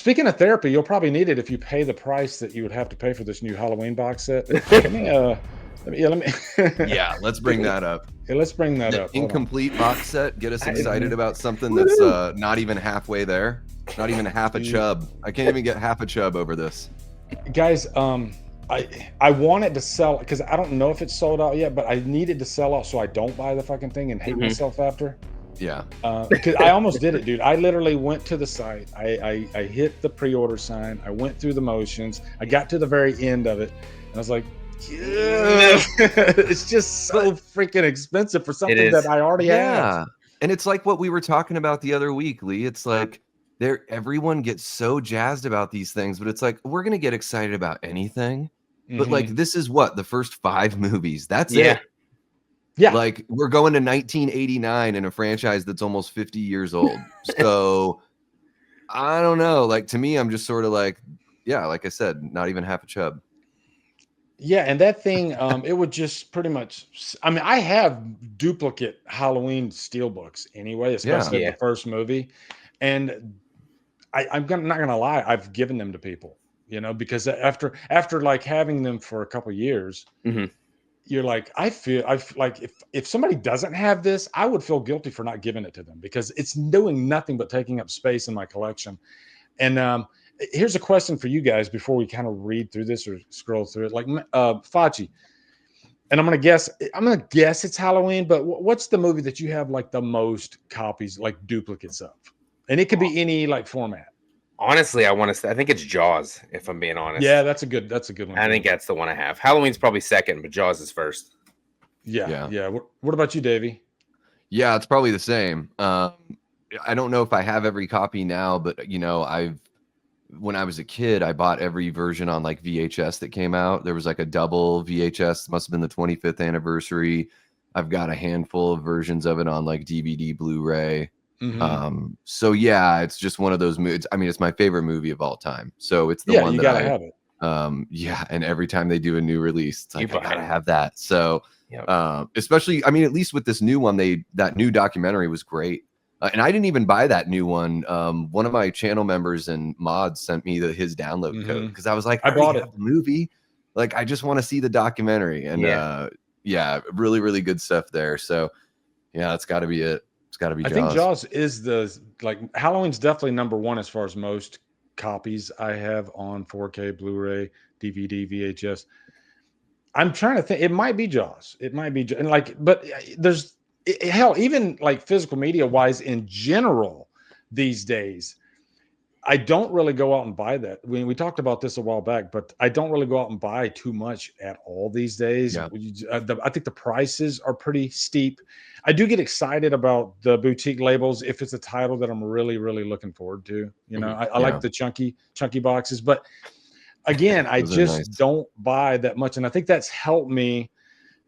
Speaking of therapy, you'll probably need it if you pay the price that you would have to pay for this new Halloween box set. Let me, let me. Yeah, let's bring that up. Yeah, let's bring that The up. Hold on. incomplete box set. Get us excited about something that's not even halfway there. Not even half a chub. I can't even get half a chub over this. Guys, I wanted to sell because I don't know if it's sold out yet, but I needed to sell out so I don't buy the fucking thing and hate myself after. Yeah. Because I almost did it, dude. I literally went to the site. I hit the pre-order sign. I went through the motions. I got to the very end of it. And I was like, yeah. It's just so freaking expensive for something that I already have. And it's like what we were talking about the other week, Lee. It's like everyone gets so jazzed about these things, but it's like we're gonna get excited about anything. But like this is what the first 5 movies. That's it. Yeah. Like we're going to 1989 in a franchise that's almost 50 years old. So I don't know. Like to me, I'm just sort of like, yeah, like I said, not even half a chub. Yeah, and that thing, it would just pretty much. I mean, I have duplicate Halloween steelbooks anyway, especially the first movie, and I'm not gonna lie, I've given them to people, because after like having them for a couple years, you're like, I feel like if somebody doesn't have this, I would feel guilty for not giving it to them because it's doing nothing but taking up space in my collection. And here's a question for you guys before we kind of read through this or scroll through it. Like Fachi, and I'm gonna guess it's Halloween, but what's the movie that you have like the most copies, like duplicates of? And it could be any like format. Honestly, I think it's Jaws, if I'm being honest. Yeah, that's a good one. I think that's the one I have. Halloween's probably second, but Jaws is first. Yeah. What about you, Davey? Yeah, it's probably the same. I don't know if I have every copy now, but when I was a kid, I bought every version on like VHS that came out. There was like a double VHS, must have been the 25th anniversary. I've got a handful of versions of it on like DVD, Blu-ray. So yeah, it's just one of those movies. I mean, it's my favorite movie of all time. So it's the one you that gotta have it. And every time they do a new release, it's like I gotta have that. So especially, I mean, at least with this new one, that new documentary was great. And I didn't even buy that new one. One of my channel members and mods sent me his download code because I was like, I bought it. The movie. Like, I just want to see the documentary. And really, really good stuff there. So yeah, it's got to be it. It's got to be Jaws. I think Jaws is Halloween's definitely number one as far as most copies I have on 4K, Blu-ray, DVD, VHS. I'm trying to think. It might be Jaws. But there's. Hell, even like physical media wise in general these days, I don't really go out and buy that. We talked about this a while back, but I don't really go out and buy too much at all these days. I think the prices are pretty steep. I do get excited about the boutique labels if it's a title that I'm really, really looking forward to. I like the chunky boxes, but again, I just don't buy that much. And I think that's helped me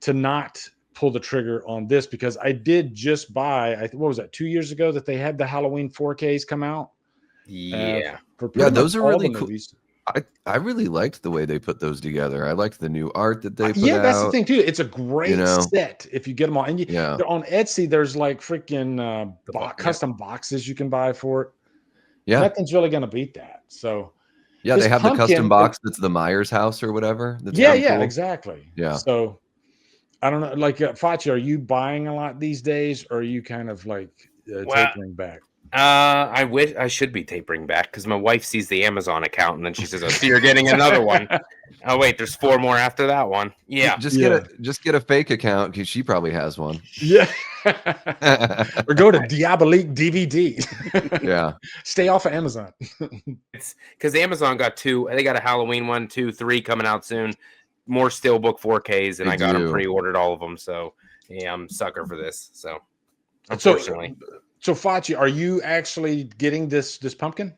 to not pull the trigger on this because I did just buy, what was that, 2 years ago that they had the Halloween 4Ks come out? Those are really cool. I really liked the way they put those together. I liked the new art that they put out. That's the thing too. It's a great set if you get them all. And on Etsy, there's like freaking custom boxes you can buy for it. Yeah. Nothing's really going to beat that. So they have the custom box that's the Myers house or whatever. That's cool. Exactly. Yeah. So I don't know, like Fachi, are you buying a lot these days, or are you kind of like tapering back? I wish I should be tapering back because my wife sees the Amazon account and then she says, "Oh, so you're getting another one." Oh wait, there's 4 more after that one. Yeah, just get a fake account because she probably has one. Yeah, or go to Diabolique DVD. Yeah, stay off of Amazon. It's because Amazon got 2. They got a Halloween 1, 2, 3 coming out soon. More steelbook 4Ks, and I got them pre-ordered, all of them. So yeah, I'm a sucker for this. So unfortunately, so Fachi, are you actually getting this pumpkin?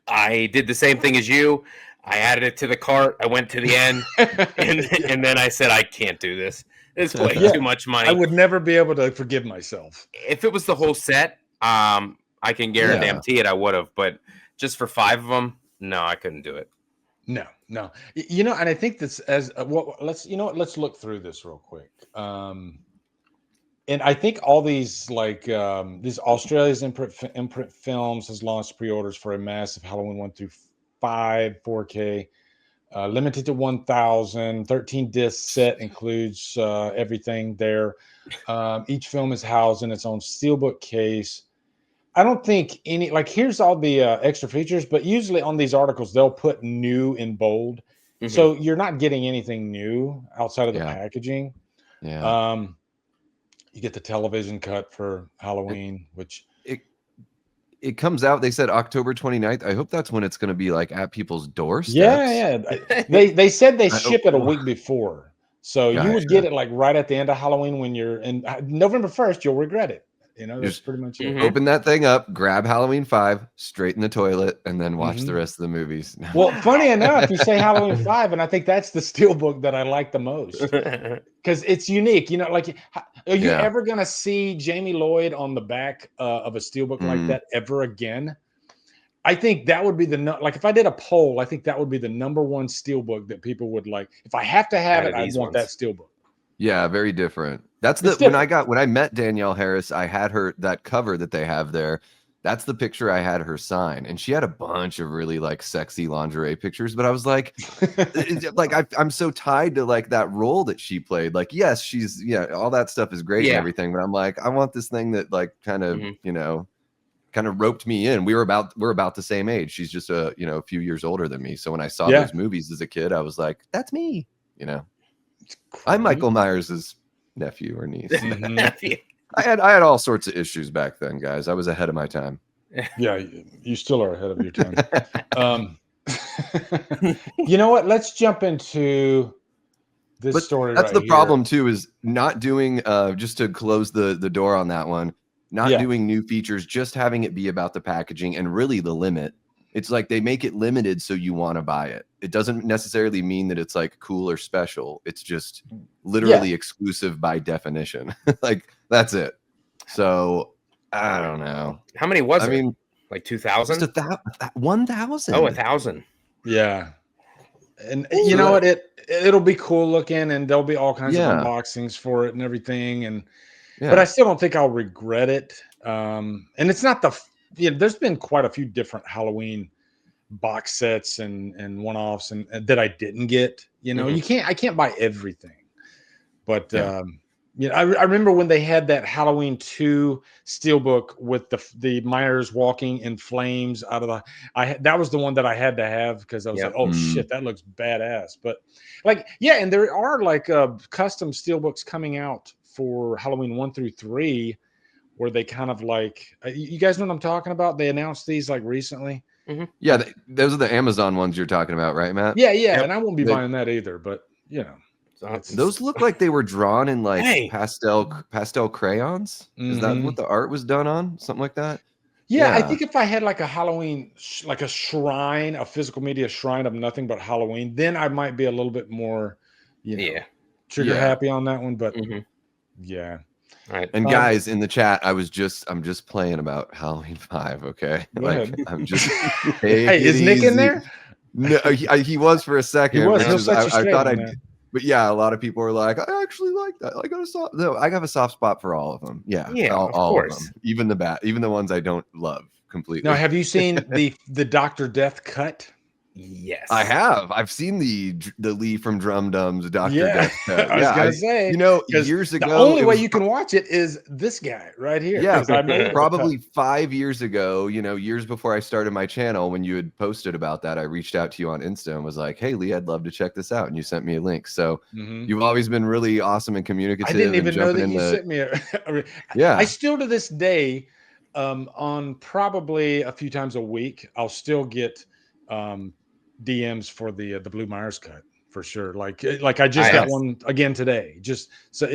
I did the same thing as you. I added it to the cart. I went to the end, and then I said, I can't do this. It's way too much money. I would never be able to forgive myself. If it was the whole set, I can guarantee it. I would have, but just for 5 of them, no, I couldn't do it. No. And I think this let's look through this real quick. and I think all these these Australia's Imprint Films has launched pre-orders for a massive Halloween 1 through 5 4K, limited to 1,000. 13 disc set includes everything there. Each film is housed in its own steelbook case. I don't think any here's all the extra features, but usually on these articles they'll put new in bold, so you're not getting anything new outside of the packaging. Yeah. You get the television cut for Halloween, which it comes out. They said October 29th. I hope that's when it's going to be like at people's doorsteps. Yeah. They said they ship it a week before, so you would get it like right at the end of Halloween when you're in November 1st. You'll regret it. That's pretty much it. Open that thing up, grab Halloween 5, straight in the toilet, and then watch the rest of the movies. Well, funny enough, you say Halloween 5, and I think that's the steelbook that I like the most because it's unique. Are you ever going to see Jamie Lloyd on the back of a steelbook like that ever again? I think that would be if I did a poll, I think that would be the number one steelbook that people would like. If I have to have it, I want that steelbook. Yeah, very different. That's when I met Danielle Harris, I had that cover that they have there. That's the picture I had her sign, and she had a bunch of really sexy lingerie pictures. But I was like, I'm so tied to that role that she played. Yes, she's all that stuff is great and everything, but I'm like, I want this thing that kind of roped me in. We're about the same age. She's just a few years older than me. So when I saw those movies as a kid, I was like, that's me. I'm Michael Myers' nephew or niece. I had all sorts of issues back then, guys. I was ahead of my time. Yeah, you still are ahead of your time. You know what? Let's jump into this story. That's the problem too, is not doing just to close the door on that one, not doing new features, just having it be about the packaging and really the limit. It's like they make it limited so you want to buy it. It doesn't necessarily mean that it's cool or special. It's just literally exclusive by definition. That's it. So I don't know. How many was it? I mean, 2,000? 1,000. Oh, 1,000. Yeah. And you know what? It'll be cool looking, and there'll be all kinds of unboxings for it and everything. But I still don't think I'll regret it. And it's not there's been quite a few different Halloween box sets and one-offs and that I didn't get. I can't buy everything. But I remember when they had that Halloween 2 steelbook with the Myers walking in flames out of that was the one that I had to have because I was like, oh shit, that looks badass. But and there are custom steelbooks coming out for Halloween 1 through 3 where they kind of you guys know what I'm talking about? They announced these recently. Yeah, those are the Amazon ones you're talking about, right, Matt? Yeah, and I won't be buying that either, but those look like they were drawn in pastel crayons. Is that what the art was done on? Something like that? Yeah, I think if I had a Halloween, a shrine, a physical media shrine of nothing but Halloween, then I might be a little bit more, trigger happy on that one. But yeah. All right. And guys in the chat, I'm just playing about Halloween 5. Okay, I'm just. Hey, is Nick in there? No, he was for a second. He was. I thought I'd. But yeah, a lot of people are like, I actually like that. I have a soft spot for all of them. Yeah, all of them, even the ones I don't love completely. Now, have you seen the Dr. Death cut? Yes, I have. I've seen the Lee from Drumdums Dr. Death cut. I was gonna say, years ago, the only way you can watch it is this guy right here. Yeah, probably 5 years ago. Years before I started my channel, when you had posted about that, I reached out to you on Insta and was like, "Hey, Lee, I'd love to check this out," and you sent me a link. So you've always been really awesome and communicative. I didn't even know that you sent me yeah. I still to this day, on probably a few times a week, I'll still get DMs for the Blue Myers cut for sure. I just got one again today. Just so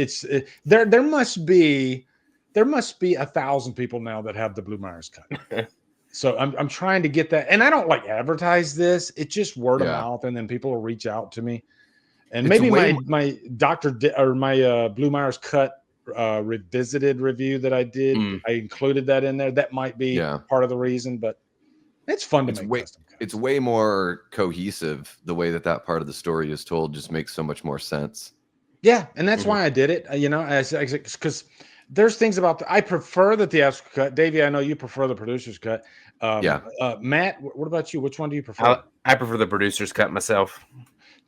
there must be 1,000 people now that have the Blue Myers cut. So I'm trying to get that, and I don't advertise this. It's just word of mouth, and then people will reach out to me. And maybe my my Blue Myers cut revisited review that I did, I included that in there. That might be part of the reason, but it's fun to make custom cuts. It's way more cohesive. The way that part of the story is told just makes so much more sense. Yeah, and that's why I did it. Because there's things about I prefer the theatrical cut. Davey, I know you prefer the producer's cut. Matt, what about you? Which one do you prefer? I prefer the producer's cut myself.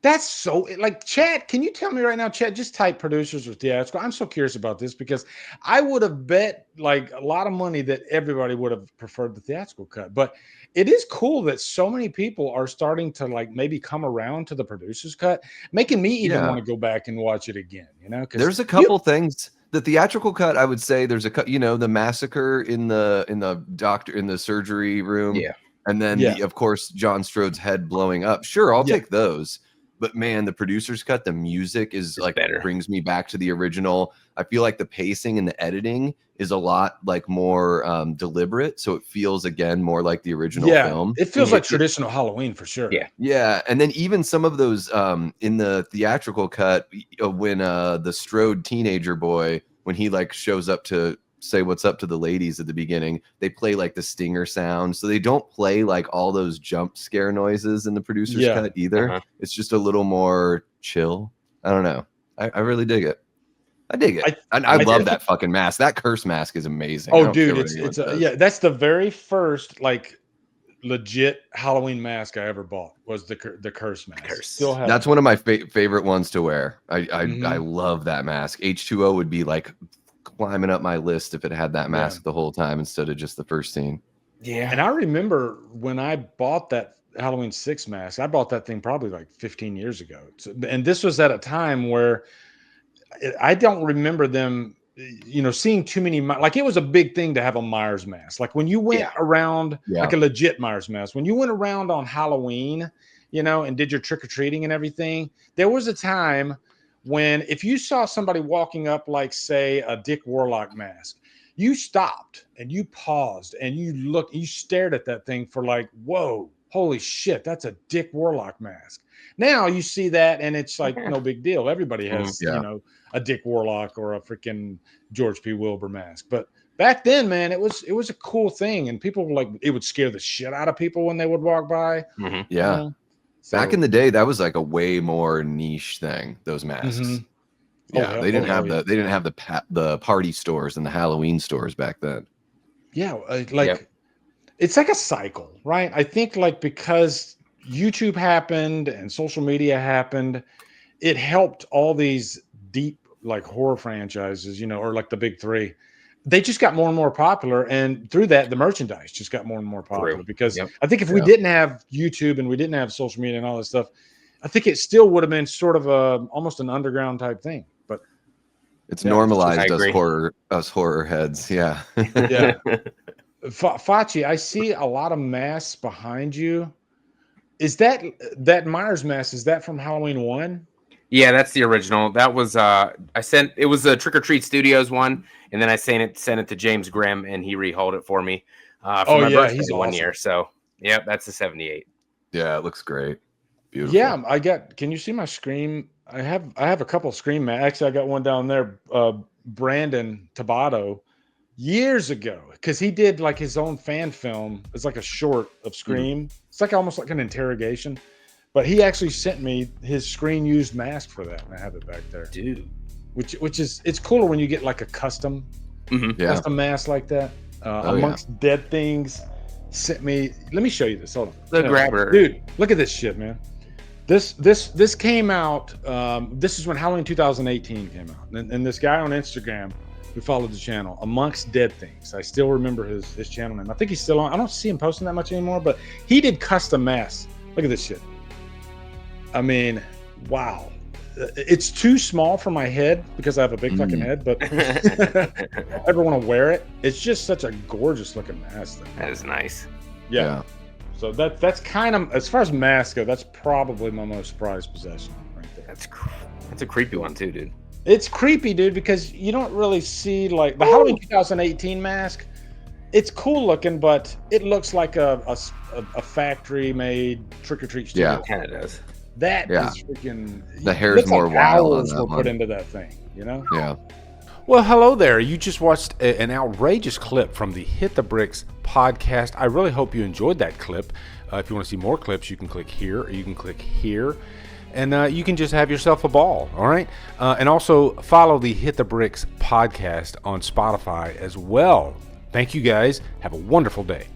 That's so like Chad. Can you tell me right now, Chad? Just type producers or theatrical. I'm so curious about this because I would have bet like a lot of money that everybody would have preferred the theatrical cut. But it is cool that so many people are starting to like maybe come around to the producer's cut, making me even want to go back and watch it again. You know, because there's a couple things. The theatrical cut, I would say, there's a cut. You know, the massacre in the surgery room, and then of course John Strode's head blowing up. Sure, I'll take those. But man, the producer's cut, the music is like better. Brings me back to the original. I feel like the pacing and the editing is a lot like more deliberate, so it feels again more like the original film. It feels like traditional Halloween for sure. Yeah, and then even some of those in the theatrical cut, when the Strode teenager boy, when he like shows up to say what's up to the ladies at the beginning, they play like the stinger sound, so they don't play like all those jump scare noises in the producer's cut either. It's just a little more chill. I don't know. I really dig it. I dig it. I love that fucking mask. That curse mask is amazing. Oh dude, it's that's the very first like legit Halloween mask I ever bought was the curse mask. Still have that's one of my favorite ones to wear. I love that mask. H2O would be like climbing up my list if it had that mask the whole time instead of just the first scene. Yeah. And I remember when I bought that Halloween 6 mask, I bought that thing probably like 15 years ago. So, and this was at a time where I don't remember them, you know, seeing too many, like it was a big thing to have a Myers mask. Like when you went around like a legit Myers mask, when you went around on Halloween, you know, and did your trick-or-treating and everything, there was a time when if you saw somebody walking up like say a Dick Warlock mask, you stopped and you paused and you stared at that thing for like, whoa, holy shit, that's a Dick Warlock mask. Now you see that and it's like no big deal. Everybody has you know, a Dick Warlock or a freaking George P. Wilbur mask. But back then, man, it was a cool thing, and people were like, it would scare the shit out of people when they would walk by. Yeah. You know? Back in the day, that was like a way more niche thing. Those masks, they didn't have the party stores and the Halloween stores back then. Yeah, it's like a cycle, right? I think like because YouTube happened and social media happened, it helped all these deep like horror franchises, you know, or like the big three. They just got more and more popular, and through that, the merchandise just got more and more popular. Because I think if we didn't have YouTube and we didn't have social media and all this stuff, I think it still would have been sort of almost an underground type thing. But it's normalized us horror heads. Yeah. Facci, I see a lot of masks behind you. Is that Myers mask? Is that from Halloween 1? Yeah, that's the original. That was it was a Trick or Treat Studios one, and then I sent it to James Grimm, and he rehauled it for me for my birthday he's 1 awesome. year. So yeah, that's the 78. Yeah, it looks great. Beautiful. Yeah, can you see my screen? I have a couple of screen masks. Actually, I got one down there. Brandon Tabado years ago, because he did like his own fan film. It's like a short of Scream. It's like almost like an interrogation. But he actually sent me his screen used mask for that, and I have it back there, dude. Which is it's cooler when you get like a custom mask like that. Amongst Dead Things sent me. Let me show you this. Hold on. The grabber, dude. Look at this shit, man. This came out. This is when Halloween 2018 came out, and this guy on Instagram who followed the channel, Amongst Dead Things. I still remember his channel name. I think he's still on. I don't see him posting that much anymore, but he did custom masks. Look at this shit. I mean, wow. It's too small for my head because I have a big fucking head, but I ever want to wear it. It's just such a gorgeous looking mask. That is nice. Yeah. So that's kind of, as far as masks go, that's probably my most prized possession right there. That's a creepy one too, dude. It's creepy, dude, because you don't really see like the Halloween 2018 mask. It's cool looking, but it looks like a factory made Trick or Treat studio. Yeah, it kind of does. That is freaking. The hair's more like wild on owls that were one. put into that thing, you know? Yeah. Well, hello there. You just watched an outrageous clip from the Hit the Bricks podcast. I really hope you enjoyed that clip. If you want to see more clips, you can click here or you can click here. and you can just have yourself a ball. All right. And also follow the Hit the Bricks podcast on Spotify as well. Thank you guys. Have a wonderful day.